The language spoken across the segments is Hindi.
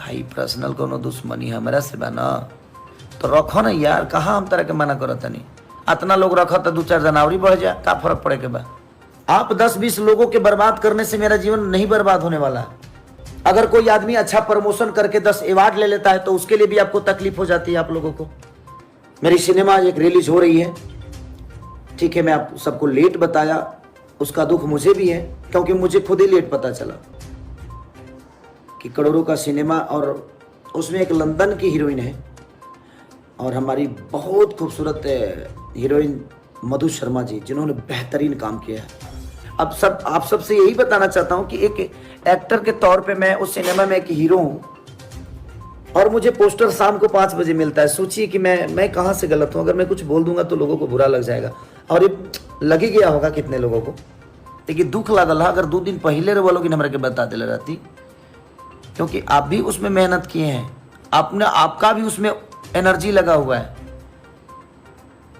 भाई पर्सनल कोनो दुश्मनी हमरा से बा ना तो रखो ना यार, कहाँ हम तरह के मना करत नहीं। इतना लोग रखो तो 2-4 जनावरी बढ़ जाए, का फर्क पड़े के बा। आप 10-20 लोगों के बर्बाद करने से मेरा जीवन नहीं बर्बाद होने वाला है। अगर कोई आदमी अच्छा प्रमोशन करके 10 अवार्ड ले लेता है तो उसके लिए भी आपको तकलीफ हो जाती है। आप लोगों को मेरी सिनेमा एक रिलीज हो रही है, ठीक है, मैं आप सबको लेट बताया, उसका दुख मुझे भी है क्योंकि मुझे खुद ही लेट पता चला कि करोड़ों का सिनेमा, और उसमें एक लंदन की हीरोइन है और हमारी बहुत खूबसूरत हीरोइन मधु शर्मा जी, जिन्होंने बेहतरीन काम किया है। अब आप सबसे यही बताना चाहता हूं कि एक एक्टर के तौर पे मैं उस सिनेमा में एक हीरो हूं और मुझे पोस्टर शाम को 5 बजे मिलता है। सोचिए कि मैं कहां से गलत हूं। अगर मैं कुछ बोल दूंगा तो लोगों को बुरा लग जाएगा, और ये लग ही गया होगा कितने लोगों को। लेकिन दुख लगल है, अगर 2 दिन पहले रे बोलो कि हमरा के बता दिला रहती, क्योंकि आप भी उसमें मेहनत किए हैं, आपका भी उसमें एनर्जी लगा हुआ है,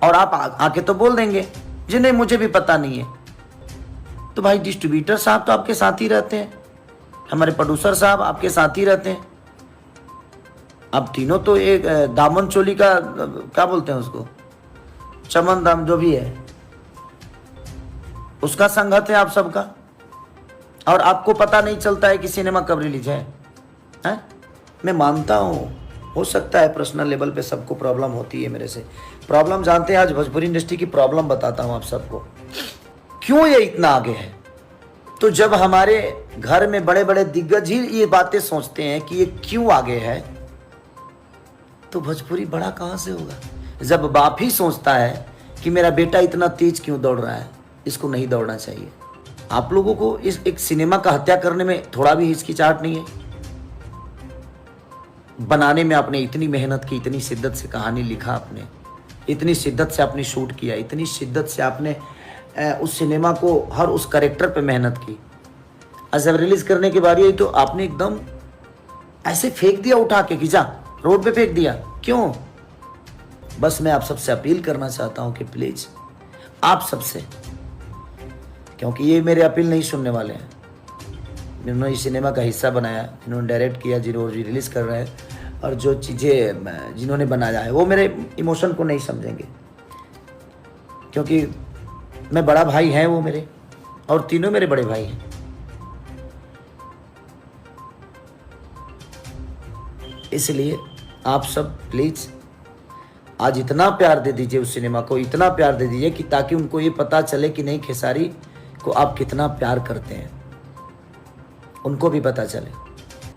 और आप आके तो बोल देंगे जी नहीं मुझे भी पता नहीं है। तो भाई डिस्ट्रीब्यूटर साहब तो आपके साथ ही रहते हैं, हमारे प्रोड्यूसर साहब आपके साथ ही रहते हैं। अब तीनों तो एक दामन चोली का क्या बोलते हैं उसको, चमन दाम जो भी है उसका संगत है आप सबका, और आपको पता नहीं चलता है कि सिनेमा कब रिलीज है? मैं मानता हूँ हो सकता है पर्सनल लेवल पे सबको प्रॉब्लम होती है मेरे से। प्रॉब्लम जानते हैं, आज भोजपुरी इंडस्ट्री की प्रॉब्लम बताता हूँ आप सबको, क्यों ये इतना आगे है। तो जब हमारे घर में बड़े बड़े दिग्गज ही ये बातें सोचते हैं कि ये क्यों आगे है, तो भोजपुरी बड़ा कहाँ से होगा। जब बाप ही सोचता है कि मेरा बेटा इतना तेज क्यों दौड़ रहा है, इसको नहीं दौड़ना चाहिए। आप लोगों को इस एक सिनेमा का हत्या करने में थोड़ा भी हिचकिचाहट नहीं है? बनाने में आपने इतनी मेहनत की, इतनी शिद्दत से कहानी लिखा आपने, इतनी शिद्दत से आपने शूट किया, इतनी शिद्दत से आपने उस सिनेमा को हर उस कैरेक्टर पे मेहनत की। जब रिलीज करने की बारी आई तो आपने एकदम ऐसे फेंक दिया उठा के कि जा रोड पे फेंक दिया, क्यों? बस मैं आप सबसे अपील करना चाहता हूं कि प्लीज आप सबसे, क्योंकि ये मेरे अपील नहीं सुनने वाले हैं, जिन्होंने इस सिनेमा का हिस्सा बनाया, जिन्होंने डायरेक्ट किया, जिन्होंने रिलीज कर रहे हैं, और जो चीज़ें जिन्होंने बनाया है वो मेरे इमोशन को नहीं समझेंगे, क्योंकि मैं बड़ा भाई हैं वो मेरे, और तीनों मेरे बड़े भाई हैं। इसलिए आप सब प्लीज आज इतना प्यार दे दीजिए उस सिनेमा को, इतना प्यार दे दीजिए कि ताकि उनको ये पता चले कि नहीं खेसारी को आप कितना प्यार करते हैं, उनको भी पता चले।